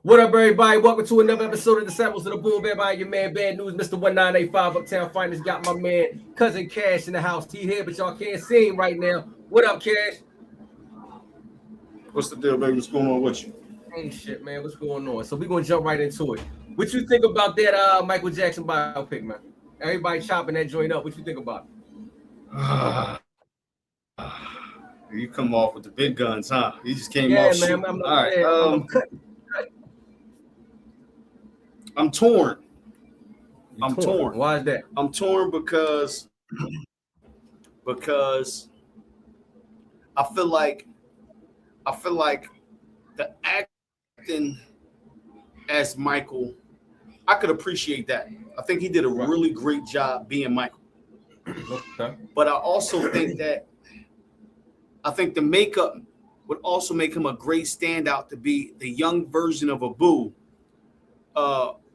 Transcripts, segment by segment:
What up, everybody? Welcome to another episode of Disciples of the Boom. Everybody, your man Bad News, Mr. 1985 Uptown Finest. Got my man Cousin Cash in the house. He here, but y'all can't see him right now. What up, Cash? What's the deal, baby? What's going on with you? Ain't shit, man. What's going on? So we're gonna jump right into it. What you think about that Michael Jackson biopic, man? Everybody chopping that joint up. What you think about it? You come off with the big guns, huh? You just came Yeah, off man. shooting. I'm All right. I'm cutting. I'm torn. I'm torn. Why is that? I'm torn because I feel like the acting as Michael, I could appreciate that. I think he did a really great job being Michael. Okay. But I also think the makeup would also make him a great standout to be the young version of Abu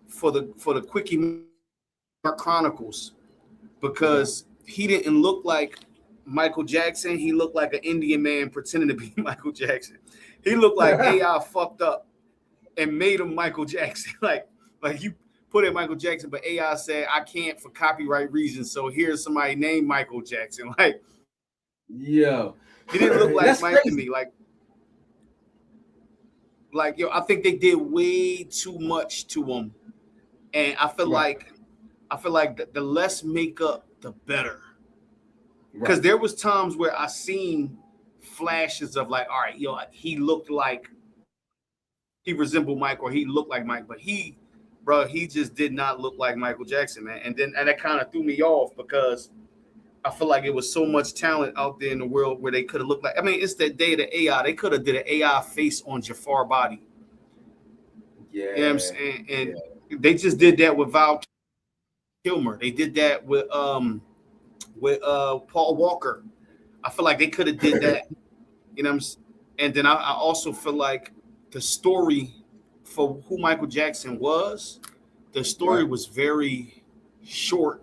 for the Quickie Chronicles, because he didn't look like Michael Jackson. He looked like an Indian man pretending to be Michael Jackson. He looked like AI fucked up and made him Michael Jackson. like you put in Michael Jackson, but AI said, I can't for copyright reasons. So here's somebody named Michael Jackson. Yo. He didn't look like Mike crazy to me. I think they did way too much to him. And I feel like the less makeup, the better. Because there was times where I seen flashes of all right, he looked like he resembled Mike, or he looked like Mike, but he just did not look like Michael Jackson, man. And that kind of threw me off, because I feel like it was so much talent out there in the world where they could have looked like. I mean, it's that day of the AI. They could have did an AI face on Jafar body. Yeah. You know what I'm saying? And they just did that with Val Kilmer. They did that with Paul Walker. I feel like they could have did that. You know what I'm saying? And then I also feel like the story for who Michael Jackson was, the story was very short.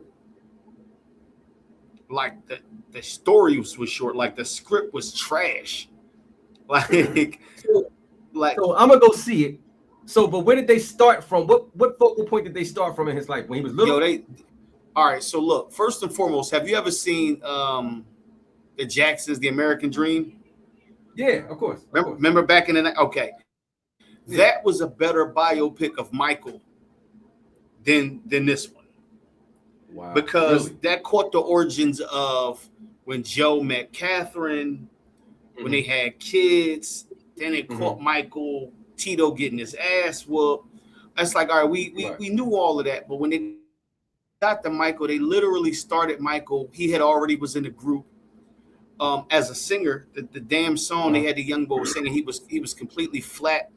Like the story was short. Like the script was trash. So I'm gonna go see it. So, but where did they start from? What focal point did they start from in his life when he was little? All right. So look, first and foremost, have you ever seen the Jacksons, The American Dream? Yeah, of course. Remember back in the night? Okay, that was a better biopic of Michael than this one. Wow. Because that caught the origins of when Joe met Catherine, when they had kids. Then it caught Michael, Tito getting his ass whooped. It's like, all right, we knew all of that, but when they got to Michael, they literally started Michael. He had already was in the group as a singer. The damn song they had the young boy singing, he was completely flat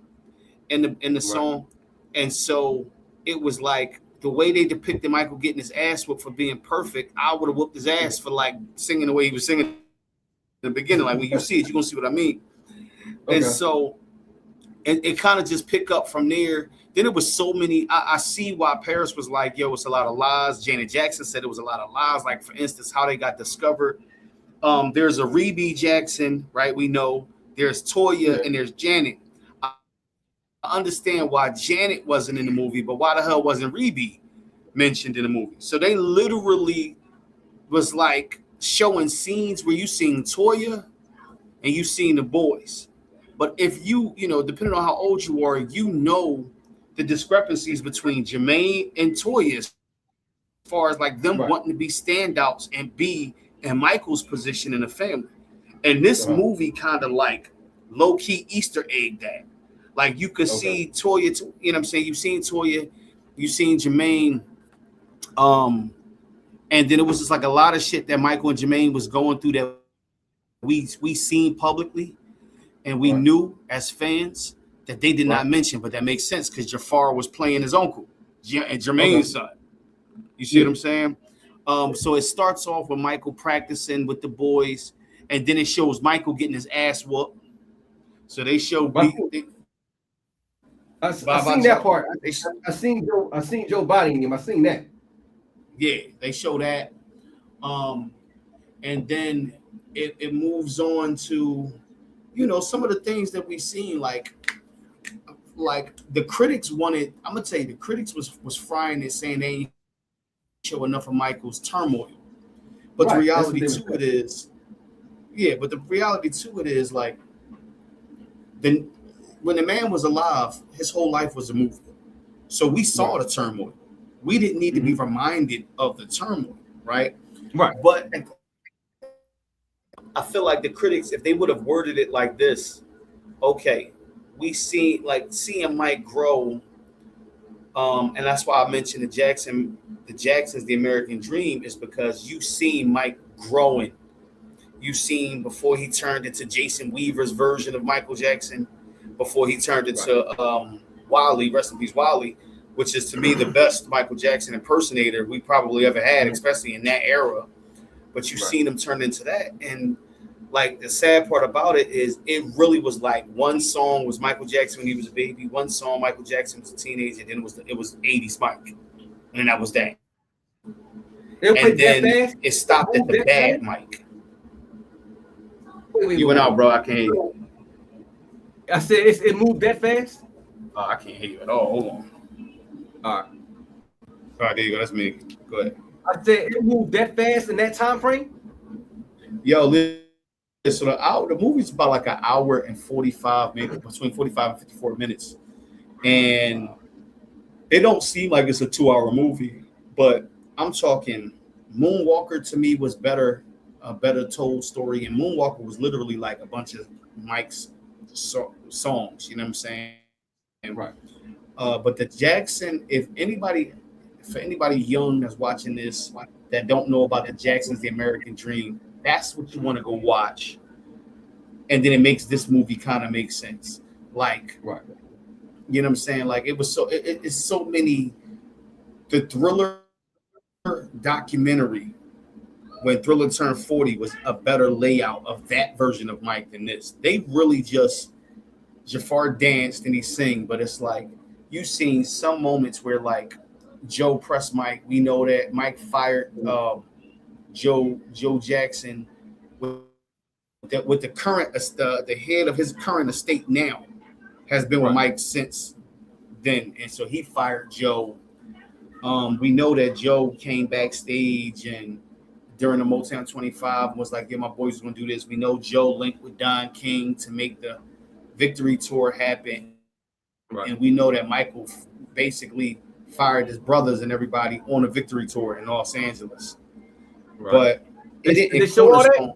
in the song, and so it was like the way they depicted Michael getting his ass whooped for being perfect. I would have whooped his ass for singing the way he was singing in the beginning. Like when you see it, you're gonna see what I mean. Okay. And so it kind of just pick up from there. Then it was so many. I see why Paris was like, yo, it's a lot of lies. Janet Jackson said it was a lot of lies. Like, for instance, how they got discovered. There's a Rebe Jackson, right? We know there's Toya and there's Janet. I understand why Janet wasn't in the movie, but why the hell wasn't Rebe mentioned in the movie? So they literally was like showing scenes where you seen Toya and you seen the boys. But if you depending on how old you are, the discrepancies between Jermaine and Toya as far as like them wanting to be standouts and be in Michael's position in the family. And this movie kind of like low-key Easter egg that. Like you could see Toya, you know what I'm saying? You've seen Toya, you've seen Jermaine, and then it was just like a lot of shit that Michael and Jermaine was going through that we seen publicly, and we knew as fans that they did not mention, but that makes sense because Jafar was playing his uncle and Jermaine's son. You see what I'm saying? So it starts off with Michael practicing with the boys, and then it shows Michael getting his ass whooped. So they show I seen that part. I seen Joe bodying him. I seen that. Yeah, they show that. And then it moves on to, some of the things that we've seen. Like, like the critics wanted. I'm gonna tell you, the critics was frying it, saying they ain't show enough of Michael's turmoil. But the reality to it is, yeah. But the reality to it is, like, then when the man was alive, his whole life was a movie. So we saw the turmoil. We didn't need to be reminded of the turmoil, right? Right. But I feel like the critics, if they would have worded it like this, okay, we see like seeing Mike grow, and that's why I mentioned the Jacksons, the American Dream, is because you seen Mike growing. You seen before he turned into Jason Weaver's version of Michael Jackson, before he turned into Wally, rest in peace, Wally, which is to me the best Michael Jackson impersonator we probably ever had, especially in that era. But you've seen him turn into that. And like the sad part about it is it really was like one song was Michael Jackson when he was a baby, one song Michael Jackson was a teenager, and then it was 80s Mike. And then that was that. And then it stopped at the bad Mike. You went out, bro. I can't hear you. I said it moved that fast? Oh, I can't hear you at all. Hold on. All right. All right, there you go. That's me. Go ahead. I said it moved that fast in that time frame? Yo, so the movie's about like an hour and 45 minutes, between 45 and 54 minutes. And it don't seem like it's a 2-hour movie, but I'm talking Moonwalker to me was a better told story. And Moonwalker was literally like a bunch of Mike's songs, you know what I'm saying? Right. But the Jackson, for anybody young that's watching this that don't know about the Jacksons, the American Dream, that's what you want to go watch. And then it makes this movie kind of make sense. Like, you know what I'm saying? Like it was it's so many. The Thriller documentary when Thriller turned 40 was a better layout of that version of Mike than this. They really just Jafar danced and he sang, but it's like you've seen some moments where like Joe pressed Mike. We know that Mike fired Joe Jackson with the current the head of his current estate now has been with Mike since then, and so he fired Joe. We know that Joe came backstage and during the Motown 25 was like, "Yeah, my boys are gonna do this." We know Joe linked with Don King to make the Victory Tour happen, and we know that Michael basically fired his brothers and everybody on a Victory Tour in Los Angeles. But it didn't. They show all that?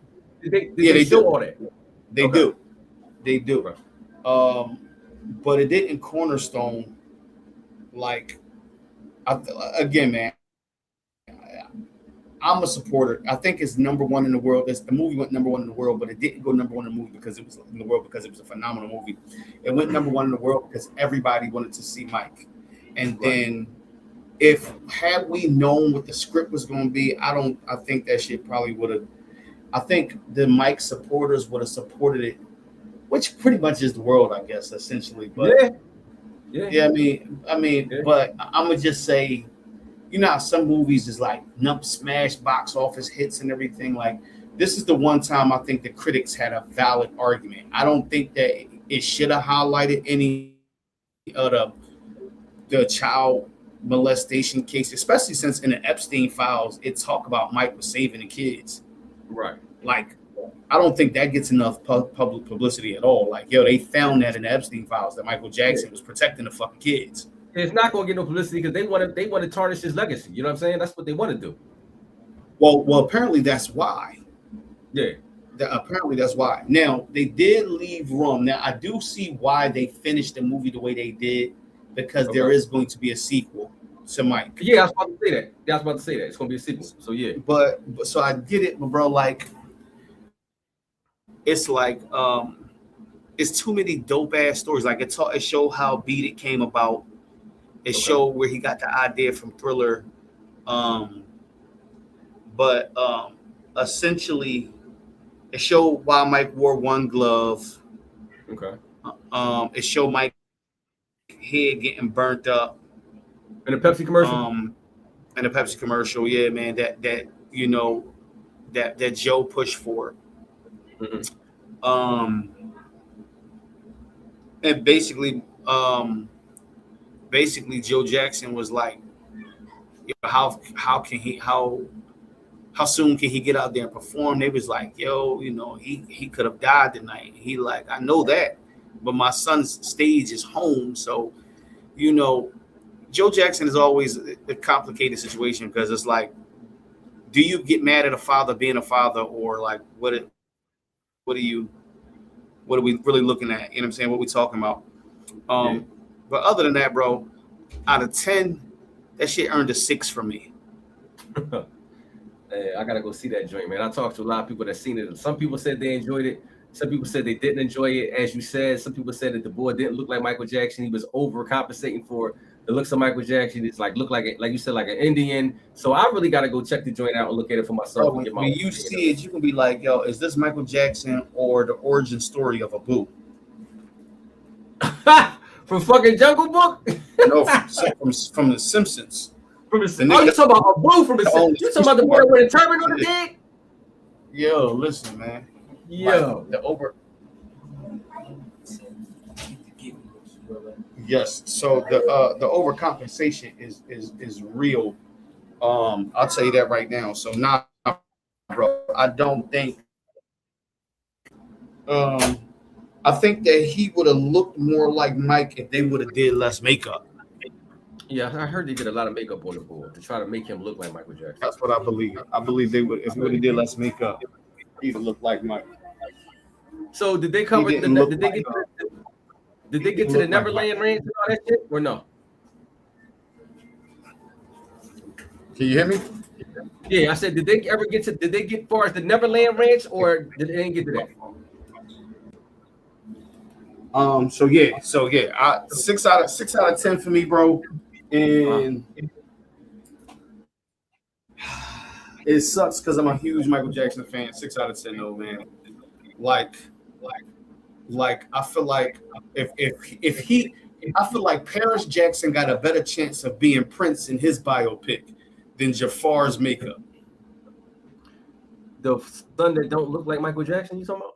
They show all that. They do. They do. But it didn't cornerstone. Like, again, man, I'm a supporter. I think it's #1 in the world. The movie went #1 in the world, but it didn't go #1 in the movie because it was in the world because it was a phenomenal movie. It went #1 in the world because everybody wanted to see Mike. And then, had we known what the script was going to be, I think that shit probably would have. I think the Mike supporters would have supported it, which pretty much is the world, I guess, essentially. But I mean, but I'm gonna just say, you know how some movies is like smash box office hits and everything. Like this is the one time I think the critics had a valid argument. I don't think that it should have highlighted any of the child molestation case, especially since in the Epstein files it talk about Mike was saving the kids. Right. Like, I don't think that gets enough public publicity at all. Like, yo, they found that in the Epstein files that Michael Jackson was protecting the fucking kids. It's not going to get no publicity because they want to tarnish his legacy. You know what I'm saying? That's what they want to do. Well, apparently that's why. Yeah. Apparently that's why. Now, they did leave room. Now, I do see why they finished the movie the way they did because there is going to be a sequel to Mike. Yeah, I was about to say that. It's going to be a sequel. So, yeah. But so I get it, but bro, like, it's like, it's too many dope ass stories. Like it showed how Beat It came about. It showed where he got the idea from Thriller. But essentially, it showed why Mike wore one glove. Okay. It showed Mike's head getting burnt up. In a Pepsi commercial. In a Pepsi commercial, yeah, man. That you know, that Joe pushed for. Mm-hmm. And basically, basically Joe Jackson was like, how can he how soon can he get out there and perform? They was like, yo, he could have died tonight. He like, I know that, but my son's stage is home. So, Joe Jackson is always a complicated situation because it's like, do you get mad at a father being a father, or like what are we really looking at? You know what I'm saying? What we talking about? But other than that, bro, out of 10, that shit earned a 6 from me. I gotta go see that joint, man. I talked to a lot of people that seen it. Some people said they enjoyed it. Some people said they didn't enjoy it. As you said, some people said that the boy didn't look like Michael Jackson. He was overcompensating for the looks of Michael Jackson. It's like look like you said, like an Indian. So I really gotta go check the joint out and look at it for myself. Bro, when you see it, you can be like, yo, is this Michael Jackson or the origin story of Abu? From fucking Jungle Book? No, from the Simpsons. You talking about Abu from the Simpsons? You talking about the boy with the turban on the head? Yo, listen, man. Yo, like, the over. Yes, so the overcompensation is real. I'll tell you that right now. So now, bro, I don't think. I think that he would have looked more like Mike if they would have did less makeup. Yeah, I heard they did a lot of makeup on the board to try to make him look like Michael Jackson. That's what I believe. I believe they would, if he would have did less makeup, he'd have looked like Mike. So did they cover? Did they get to the Neverland Ranch and all that shit, or no? Can you hear me? Yeah, I said, did they ever get to? Did they get far as the Neverland Ranch, or did they didn't get to that? So yeah, 6 out of 10 for me, bro. And it sucks because I'm a huge Michael Jackson fan. 6 out of 10, though, man. Like I feel like I feel like Paris Jackson got a better chance of being Prince in his biopic than Jafar's makeup. The son that don't look like Michael Jackson, you talking about?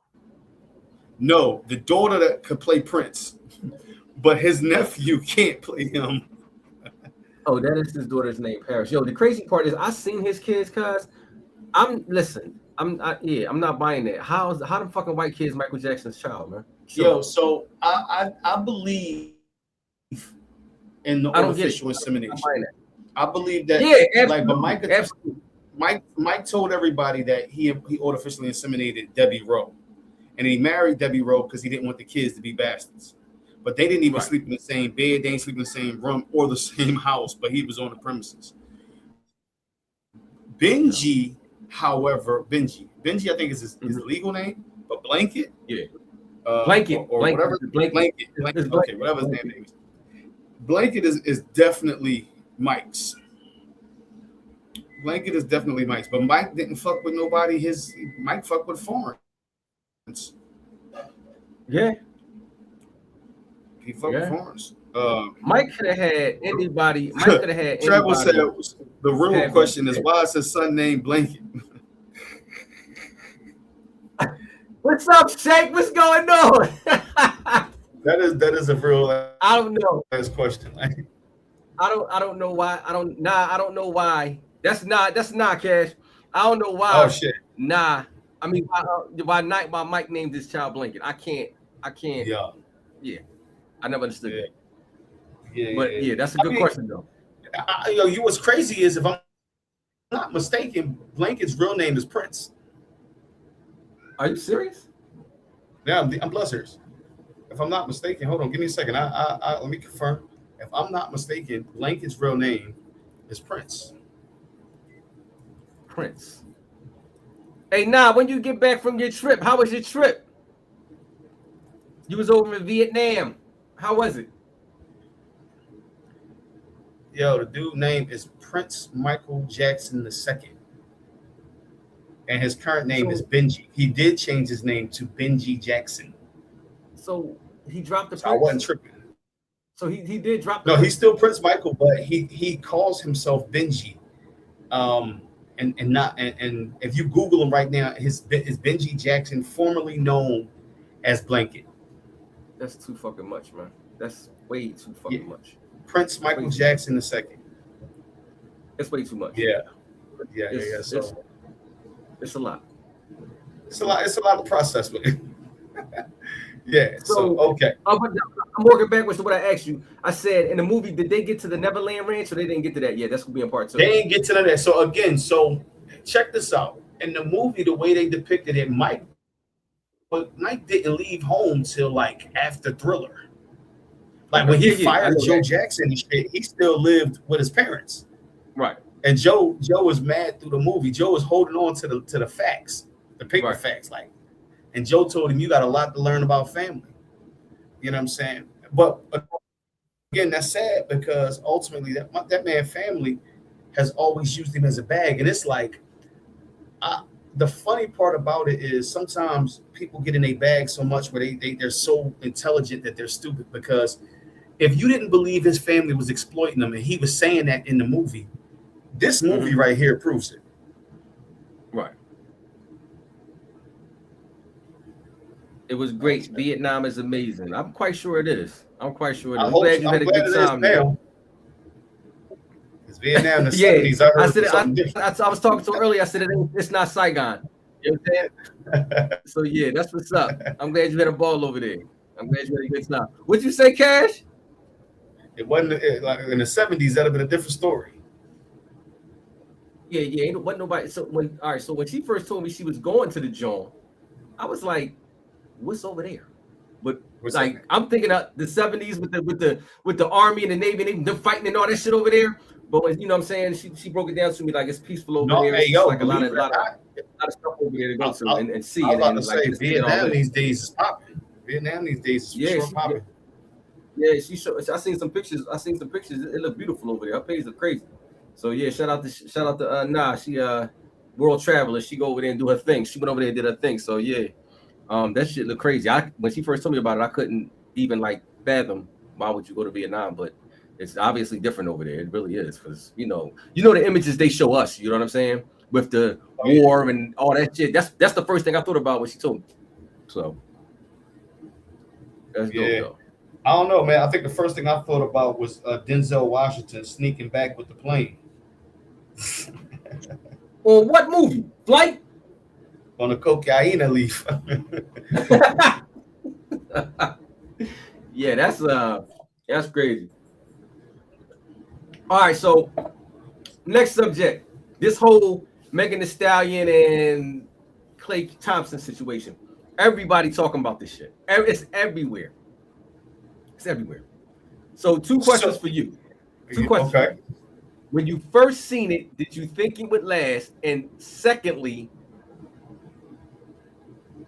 No, the daughter that could play Prince, but his nephew can't play him. Oh, that is his daughter's name, Paris. Yo, the crazy part is I seen his kids, cuz I'm not buying that. How the fucking white kid is Michael Jackson's child, man? Sure. Yo, so I believe in the artificial insemination. I believe that. Yeah, like, but Mike told everybody that he artificially inseminated Debbie Rowe, and he married Debbie Rowe because he didn't want the kids to be bastards. But they didn't even sleep in the same bed. They didn't sleep in the same room or the same house. But he was on the premises. Benji, however, Benji, I think is his legal name, but Blanket, Blanket or whatever, Blanket. Okay, whatever his name is. Blanket is definitely Mike's. Blanket is definitely Mike's, but Mike didn't fuck with nobody. Mike fucked with foreigners. Yeah. He fucked with foreigners. Mike could have had anybody. Mike could have had. Trevor said the real question is, why is his son named Blanket? What's up, Shake? What's going on? that is a real. I don't know. Question. I don't know why. I don't know why. That's not Cash. I don't know why. Oh shit. Nah. I mean, why Mike named this child Blanket? I can't. Yeah. I never understood that. Yeah, that's a good question though. You what's crazy is, if I'm not mistaken, Blanket's real name is Prince. Are you serious? Yeah, I'm blood serious. If I'm not mistaken, hold on, give me a second. I let me confirm. If I'm not mistaken, Blanket's real name is Prince. Prince. Hey, when you get back from your trip, how was your trip? You was over in Vietnam. How was it? Yo, the dude name is Prince Michael Jackson II. And his current name is Benji. He did change his name to Benji Jackson. So he dropped the Prince? I wasn't tripping. So he did drop the Prince. He's still Prince Michael, but he calls himself Benji. And if you Google him right now, his Benji Jackson, formerly known as Blanket. That's too fucking much, man. That's way too fucking much. Prince Michael Jackson II. That's way too much. Yeah. So it's a lot. It's a lot to process with it. Yeah. So okay. I'm working backwards to what I asked you. I said in the movie, did they get to the Neverland Ranch or they didn't get to that yet? That's gonna be in part 2. They didn't get to that. So again, check this out. In the movie, the way they depicted it, Mike didn't leave home till like after Thriller. Like when he fired Joe Jackson and shit, he still lived with his parents. Right. And Joe was mad through the movie. Joe was holding on to the facts, the paper facts, like. And Joe told him, "You got a lot to learn about family." You know what I'm saying? But again, that's sad because ultimately that man's family has always used him as a bag. And it's like, the funny part about it is sometimes people get in a bag so much where they're so intelligent that they're stupid. Because if you didn't believe his family was exploiting them, and he was saying that in the movie, this movie right here proves it. Right. It was great. Vietnam is amazing. I'm quite sure it is. I'm glad you had a good time. It's Vietnam in the 70s. I was talking to him earlier. I said it's not Saigon. You know what I'm saying? So yeah, that's what's up. I'm glad you had a ball over there. I'm glad you had a good time. What'd you say, Cash? It wasn't like in the 70s. That'd have been a different story. Yeah. Ain't nobody. So when she first told me she was going to the joint, I was like, what's over there? But I'm thinking of the 70s with the army and the navy and them fighting and all that shit over there. But when, you know what I'm saying, she broke it down to me like it's peaceful over there. Hey, it's like a lot of stuff over there to go to and see. I was about to say Vietnam these days is popping. Vietnam these days is popping. Yeah, I seen some pictures. It looked beautiful over there. Her page look crazy. So yeah, shout out to Nah. She world traveler. She go over there and do her thing. She went over there and did her thing. So yeah. That shit look crazy. When she first told me about it, I couldn't even like fathom why would you go to Vietnam, but it's obviously different over there. It really is, because you know the images they show us. You know what I'm saying? With the war and all that shit. That's the first thing I thought about when she told me. So that's dope, though. I don't know, man. I think the first thing I thought about was Denzel Washington sneaking back with the plane. On what movie? Flight? On a cocaine leaf. Yeah, that's crazy. All right, so next subject. This whole Megan Thee Stallion and Klay Thompson situation. Everybody talking about this shit. It's everywhere. It's everywhere. So 2 questions for you. 2 questions. Okay. When you first seen it, did you think it would last? And secondly,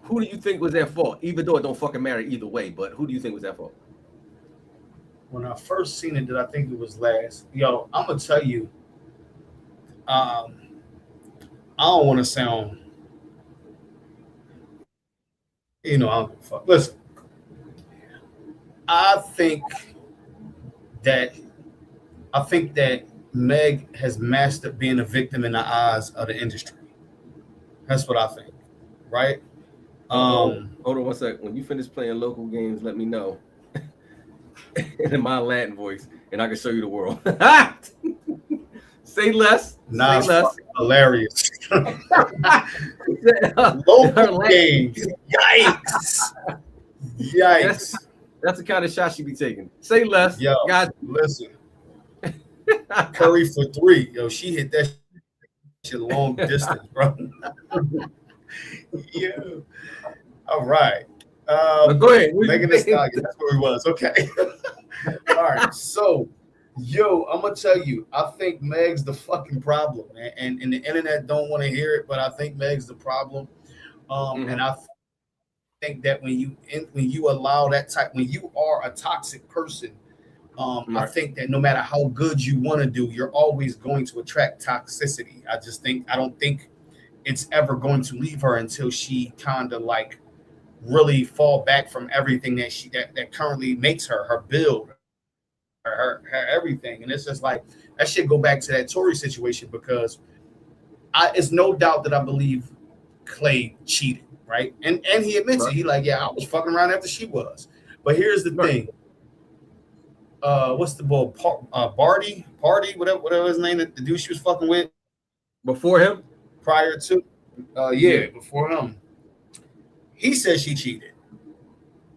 who do you think was at fault? Even though it don't fucking matter either way, but who do you think was at fault? When I first seen it, did I think it was last? Yo, I'm gonna tell you, I don't want to sound, listen. I think that Meg has mastered being a victim in the eyes of the industry. That's what I think, right? Hold on 1 sec. When you finish playing local games, let me know. In my Latin voice, and I can show you the world. Say less. Nah, say less. Hilarious. Local games. Yikes. That's the kind of shot she be taking. Say less. Yo, guys, listen. Curry for 3. Yo, she hit that shit long distance, bro. Yeah. All right. Go ahead. Megan Thee Stallion. That's where he was. Okay. All right. So, I'm gonna tell you, I think Meg's the fucking problem, man. And the internet don't want to hear it, but I think Meg's the problem. And I think that when you allow that type, when you are a toxic person, I think that no matter how good you want to do, you're always going to attract toxicity. I don't think it's ever going to leave her until she kind of like really fall back from everything that currently makes her build, her everything. And it's just like that shit go back to that Tory situation, because it's no doubt that I believe Klay cheated, right? And he admits it. He like, yeah, I was fucking around after she was. But here's the thing. What's the boy? Barty, whatever his name, the dude she was fucking with before him, prior to, before him. He said she cheated,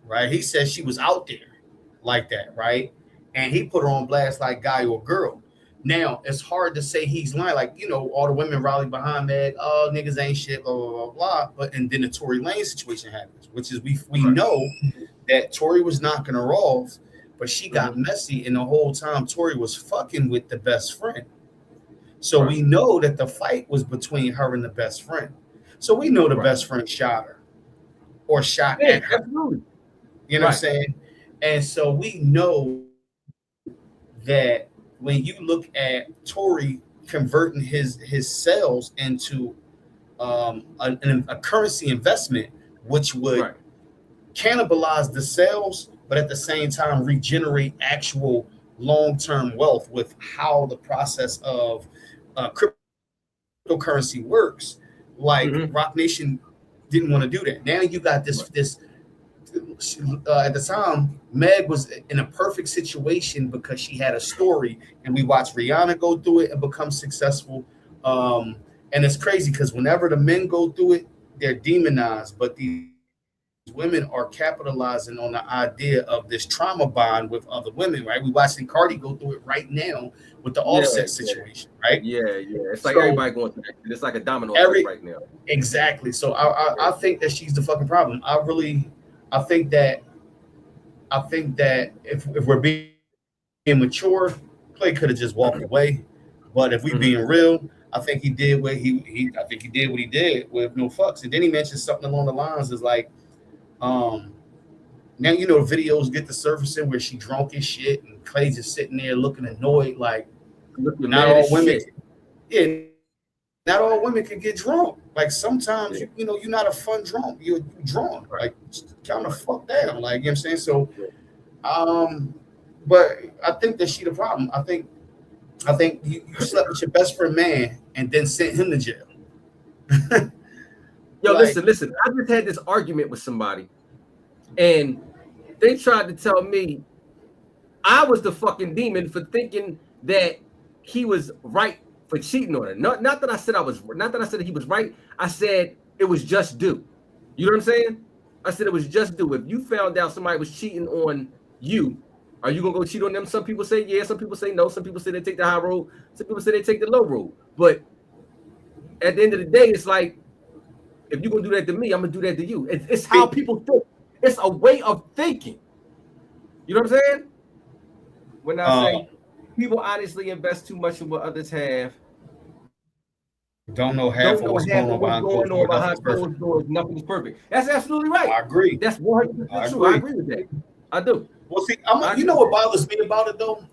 right? He said she was out there like that, right? And he put her on blast like guy or girl. Now it's hard to say he's lying, like all the women rally behind Meg. Oh, niggas ain't shit, blah blah blah blah. But and then the Tory Lane situation happens, which is we know that Tory was knocking her off. But she got messy, and the whole time Tory was fucking with the best friend. So we know that the fight was between her and the best friend. So we know the best friend shot her or shot at her. Absolutely. You know what I'm saying? And so we know that when you look at Tory converting his sales into a currency investment, which would cannibalize the sales, but at the same time regenerate actual long-term wealth with how the process of cryptocurrency works. Like Rock Nation didn't want to do that. Now you got this at the time, Meg was in a perfect situation because she had a story, and we watched Rihanna go through it and become successful. And it's crazy because whenever the men go through it, they're demonized, but these women are capitalizing on the idea of this trauma bond with other women, right? We watching Cardi go through it right now with the Offset situation, right? Yeah. It's like everybody going through that. It's like a domino effect right now. Exactly. So I think that she's the fucking problem. I think that if we're being mature, Clay could have just walked away. But if we being real, I think he did what he did with no fucks. And then he mentioned something along the lines is like, now videos get to surfacing where she drunk as shit and Clay's just sitting there looking annoyed, like not all women can get drunk. Like sometimes you're not a fun drunk, you're drunk, like kind of fuck down, like you know what I'm saying. So but I think that she the problem. I think you slept with your best friend man and then sent him to jail. Yo, listen. I just had this argument with somebody, and they tried to tell me I was the fucking demon for thinking that he was right for cheating on her. Not that I said that he was right. I said it was just due. You know what I'm saying? I said it was just due. If you found out somebody was cheating on you, are you gonna go cheat on them? Some people say yeah, some people say no, some people say they take the high road, some people say they take the low road. But at the end of the day, it's like, if you're gonna do that to me, I'm gonna do that to you. It's how people think. It's a way of thinking. You know what I'm saying? When I say people honestly invest too much in what others have, don't know half of what's going on behind closed doors. Nothing is perfect. That's absolutely right. I agree. That's 100% true. I agree with that. I do. Well, see, you know what bothers me about it though?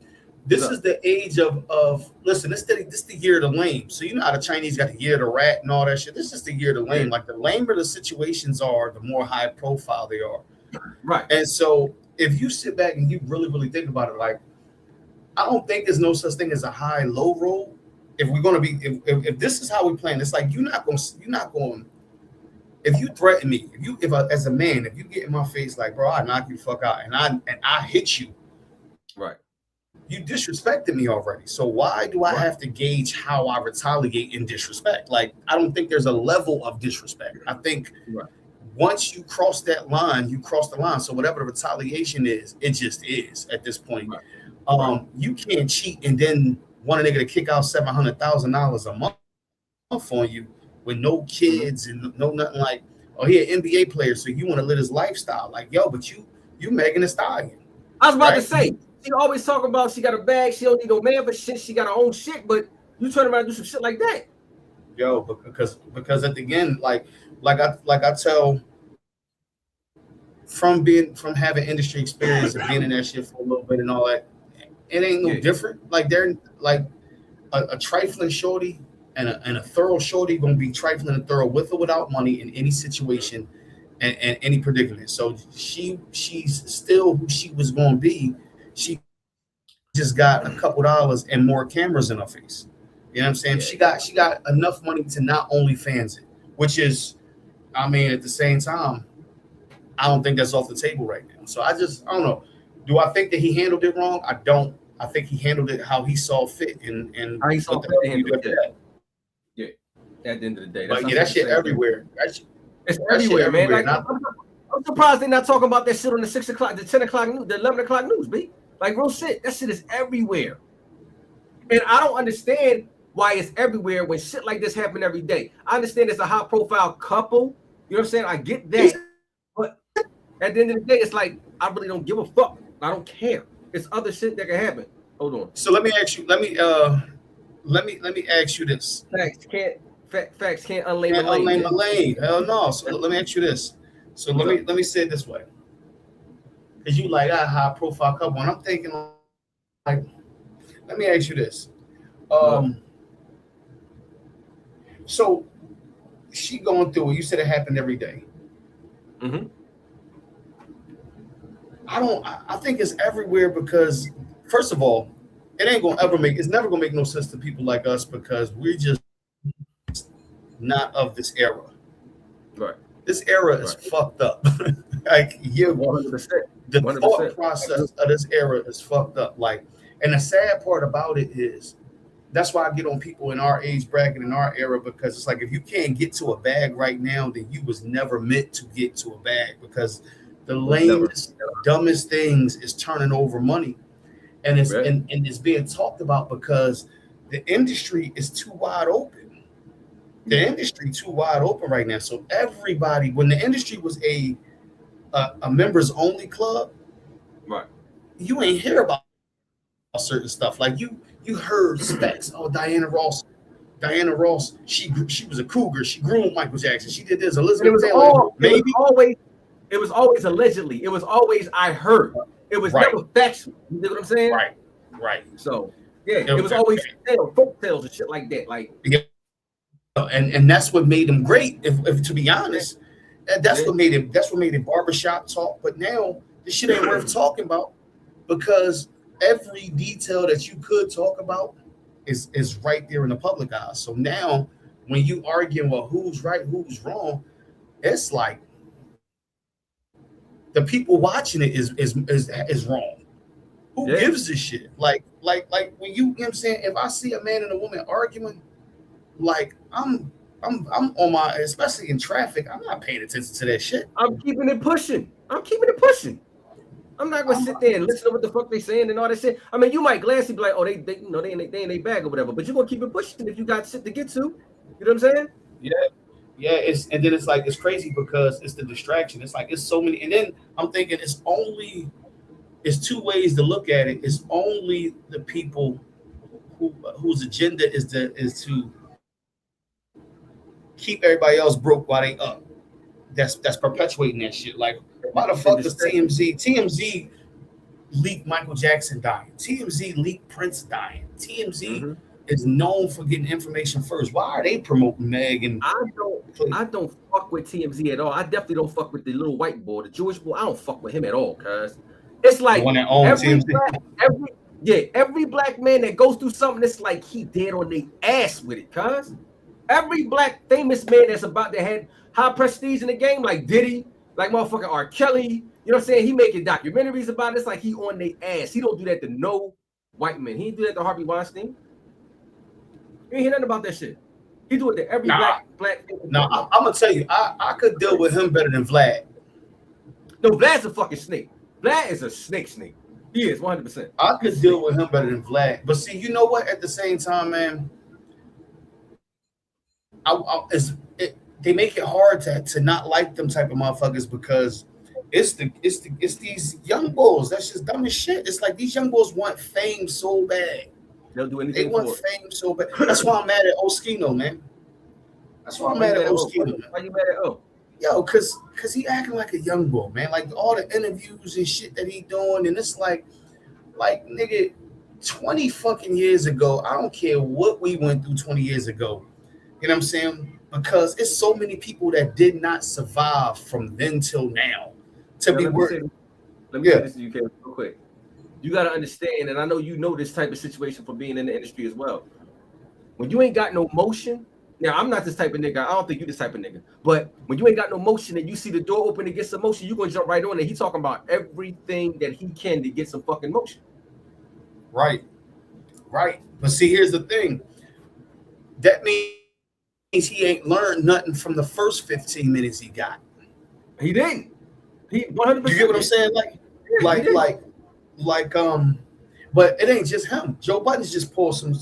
This is the age of listen, this is the year of the lame. So you know how the Chinese got the year of the rat and all that shit. This is the year of the lame. Like the lamer the situations are, the more high profile they are. Right. And so if you sit back and you really, really think about it, like I don't think there's no such thing as a high low road. If we're gonna be if this is how we plan, it's like you're not going if you threaten me, as a man, if you get in my face like, bro, I knock you the fuck out and I hit you, right? You disrespected me already. So why do I have to gauge how I retaliate in disrespect? Like, I don't think there's a level of disrespect. I think once you cross that line, you cross the line. So whatever the retaliation is, it just is at this point. Right. You can't cheat and then want a nigga to kick out $700,000 a month on you with no kids and no nothing like, oh, he an NBA player, so you want to live his lifestyle. Like, yo, but you Megan Thee Stallion. I was about to say, she always talking about she got a bag, she don't need no man for shit, she got her own shit, but you turn around and do some shit like that. Yo, because at the end, like I tell, from having industry experience and being in that shit for a little bit and all that, it ain't no different. Like they're like a trifling shorty and a thorough shorty gonna be trifling and thorough with or without money in any situation and any predicament. So she's still who she was gonna be. She just got a couple dollars and more cameras in her face. You know what I'm saying? She got enough money to not only fans it, which is, I mean, at the same time, I don't think that's off the table right now. So I don't know. Do I think that he handled it wrong? I don't. I think he handled it how he saw fit, and How he saw what the fit to hell you handle do it. that? Yeah. At the end of the day, But yeah, that shit everywhere. It's everywhere, man. Like, I'm surprised they're not talking about that shit on the 6 o'clock, the 10 o'clock news, the 11 o'clock news, B. Like, real shit. That shit is everywhere. And I don't understand why it's everywhere when shit like this happen every day. I understand it's a high profile couple. You know what I'm saying? I get that. But at the end of the day, it's like, I really don't give a fuck. I don't care. It's other shit that can happen. Hold on. So let me ask you, let me ask you this. Facts can't unlame a lane. Hell no. So let me ask you this. So let me say it this way. Because you like a high profile couple, and I'm thinking like, let me ask you this. So she going through it. You said it happened every day. Mm-hmm. I think it's everywhere because, first of all, it's never gonna make no sense to people like us because we're just not of this era. Right. This era is fucked up. Like you, 100%. The thought process of this era is fucked up. Like, and the sad part about it is that's why I get on people in our age bracket, in our era, because it's like if you can't get to a bag right now, then you was never meant to get to a bag because the lamest, dumbest things is turning over money. And it's and it's being talked about because the industry is too wide open. The industry too wide open right now. So everybody, when the industry was a members only club, right? You ain't hear about certain stuff. Like you heard specs. Oh, Diana Ross, she was a cougar. She groomed Michael Jackson. She did this. Elizabeth Taylor. It was always allegedly. It was always I heard. It was never factual. You know what I'm saying? Right. So yeah, it was always folk tales and shit like that. Like and that's what made him great. If to be honest, that's what made it barbershop talk. But now this shit ain't worth talking about because every detail that you could talk about is right there in the public eye. So now when you arguing well who's right, who's wrong, it's like the people watching it is wrong. Who gives a shit? Like when you know what I'm saying, if I see a man and a woman arguing, like I'm on my, especially in traffic, I'm not paying attention to that shit. I'm keeping it pushing. I'm not gonna sit there and listen to what the fuck they saying and all that shit. I mean, you might glance and be like, oh, they in their bag or whatever, but you're gonna keep it pushing if you got shit to get to. You know what I'm saying? Yeah. And then it's like it's crazy because it's the distraction. It's like it's so many, and then I'm thinking it's two ways to look at it. It's only the people whose agenda is to keep everybody else broke while they up. That's perpetuating that shit. Like, why the fuck is TMZ leaked Michael Jackson dying? TMZ leaked Prince dying. TMZ is known for getting information first. Why are they promoting Meg? And I don't fuck with TMZ at all. I definitely don't fuck with the little white boy, the Jewish boy. I don't fuck with him at all, cuz it's like the one that owns every black man that goes through something, it's like he dead on their ass with it, cuz. Every black famous man that's about to have high prestige in the game, like Diddy, like motherfucking R. Kelly, you know what I'm saying? He making documentaries about it. It's like he on their ass. He don't do that to no white man. He ain't do that to Harvey Weinstein. You ain't hear nothing about that shit. He do it to every black. No, I'm gonna tell you, I could deal with him better than Vlad. No, Vlad's a fucking snake. Vlad is a snake. He is 100%. I could deal with him better than Vlad. But see, you know what? At the same time, man, they make it hard to not like them type of motherfuckers because it's these young bulls. That's just dumb as shit. It's like these young bulls want fame so bad. They'll do anything. They want fame so bad. That's why I'm mad at Oskino, man. That's why I'm mad at Oskino. Why you mad at O? Yo, cause he acting like a young boy, man. Like all the interviews and shit that he doing, and it's like nigga, 20 fucking years ago, I don't care what we went through 20 years ago. You know what I'm saying? Because it's so many people that did not survive from then till now to be worth. Let me say this to you, Kevin, real quick. You got to understand, and I know you know this type of situation from being in the industry as well. When you ain't got no motion, Now, I'm not this type of nigga. I don't think you this type of nigga. But when you ain't got no motion and you see the door open and get some motion, you gonna jump right on it. He talking about everything that he can to get some fucking motion. Right. But see, here's the thing. That means he ain't learned nothing from the first 15 minutes he got. He didn't. He 100%. You get what I'm saying? But it ain't just him. Joe Budden's just pulled some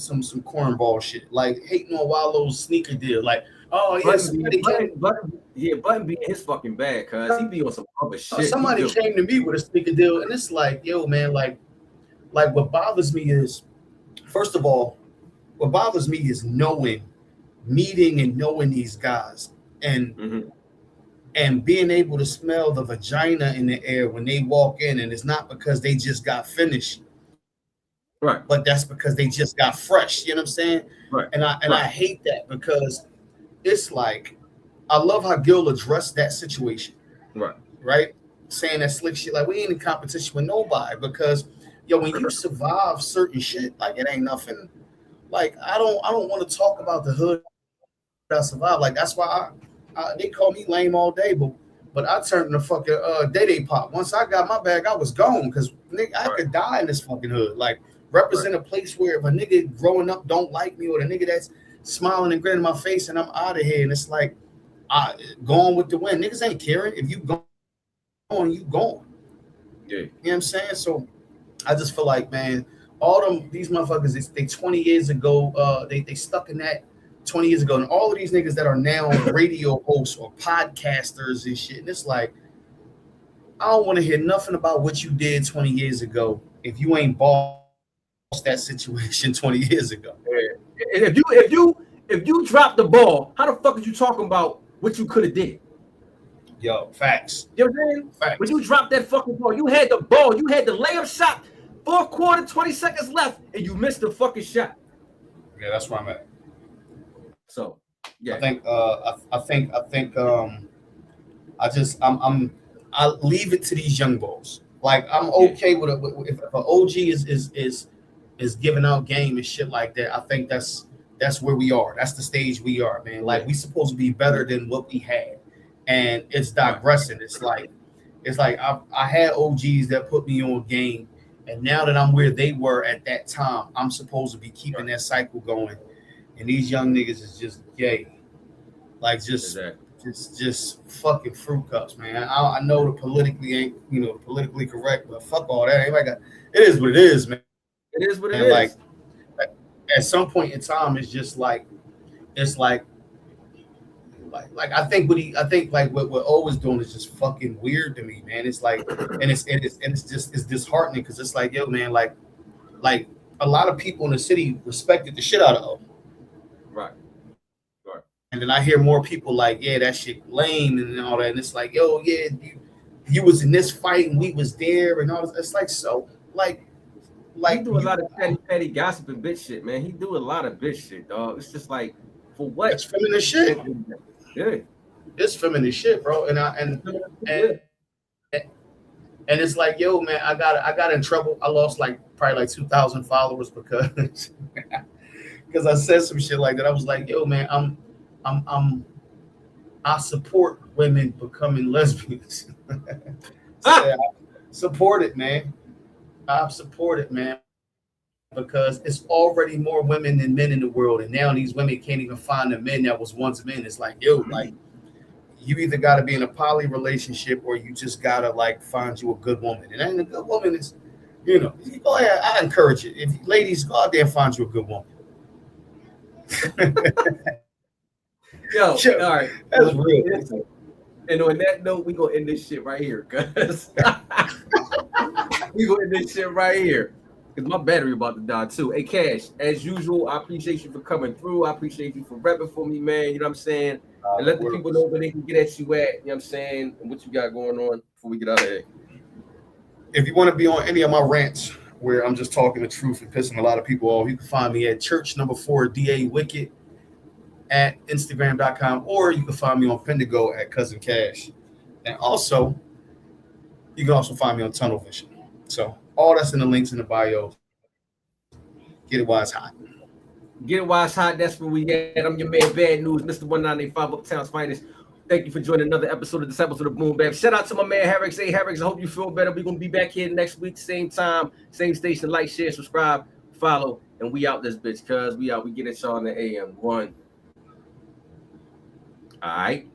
cornball shit, like hating on Wallo's sneaker deal. Like, oh yes, Button be in his fucking bag, cause he be on some other shit. Somebody came to me with a sneaker deal, and it's like, yo, man, like what bothers me is, first of all, what bothers me is meeting and knowing these guys, and being able to smell the vagina in the air when they walk in, and it's not because they just got finished. Right. But that's because they just got fresh. You know what I'm saying? Right. And I hate that, because it's like, I love how Gil addressed that situation. Right. Right. Saying that slick shit, like, we ain't in competition with nobody, because when you survive certain shit, like, it ain't nothing. Like, I don't want to talk about the hood I survived. Like, that's why they call me lame all day, but I turned into fucking Day Pop. Once I got my bag, I was gone, because I could die in this fucking hood. Like, represent a place where if a nigga growing up don't like me, or the nigga that's smiling and grinning in my face, and I'm out of here, and it's like, going with the wind. Niggas ain't caring. If you gone, you gone. Yeah. You know what I'm saying? So I just feel like, man, these motherfuckers, they 20 years ago, they stuck in that 20 years ago, and all of these niggas that are now radio hosts or podcasters and shit, and it's like, I don't want to hear nothing about what you did 20 years ago if you ain't bossed that situation 20 years ago. Yeah. And if you drop the ball, how the fuck are you talking about what you could have did? Yo, facts. You know what I'm saying? Facts. When you dropped that fucking ball, you had the ball, you had the layup shot, 4th quarter, 20 seconds left, and you missed the fucking shot. Yeah, that's where I'm at. So, yeah. I leave it to these young bulls. Like, I'm okay with it if an OG is giving out game and shit like that. I think that's where we are. That's the stage we are, man. Like, we supposed to be better than what we had, and it's digressing. It's like I had OGs that put me on game, and now that I'm where they were at that time, I'm supposed to be keeping that cycle going. And these young niggas is just gay, like just fucking fruit cups, man. I know the politically ain't politically correct, but fuck all that. Everybody it is what it is, man. It is what it is. Like at some point in time, it's just like I think what O is doing is just fucking weird to me, man. It's like, and it's disheartening, because it's like, yo, man, like a lot of people in the city respected the shit out of O. Right. And then I hear more people like, yeah, that shit lame and all that. And it's like, yo, yeah, you was in this fight and we was there and all this. It's like, so like he do a lot of petty gossip and bitch shit, man. He do a lot of bitch shit, dog. It's just like, for what? It's feminist shit. Yeah. It's feminist shit, bro. And it's like, yo, man, I got in trouble. I lost probably 2,000 followers because I said some shit like that. I was like, yo, man, I support women becoming lesbians. I support it, man. I support it, man, because it's already more women than men in the world, and now these women can't even find the men that was once men. It's like, yo, like, you either got to be in a poly relationship or you just got to find you a good woman. And a good woman is, go ahead, I encourage it. If ladies, go out there and find you a good woman. Yo, all right. That's real. And on that note, we gonna end this shit right here, cuz we gonna end this shit right here. Cause my battery about to die too. Hey, Cash, as usual, I appreciate you for coming through. I appreciate you for repping for me, man. You know what I'm saying? And let the people know where they can get at you at. You know what I'm saying? And what you got going on before we get out of here. If you want to be on any of my rants where I'm just talking the truth and pissing a lot of people off, you can find me at church number 4 DA Wicked at Instagram.com, or you can find me on Pendigo at Cousin Cash. And also, you can also find me on Tunnel Vision. So all that's in the links in the bio. Get it while it's hot. Get it while it's hot. That's where we at. I'm your man, Bad News, Mr. 1985 Uptown's finest. Thank you for joining another episode of Disciples of the Boom Bap. Shout out to my man Harrix. Hey, Harrix, I hope you feel better. We're going to be back here next week, same time, same station. Like, share, subscribe, follow, and we out this bitch, cuz we out. We get at y'all in the AM. One. All right.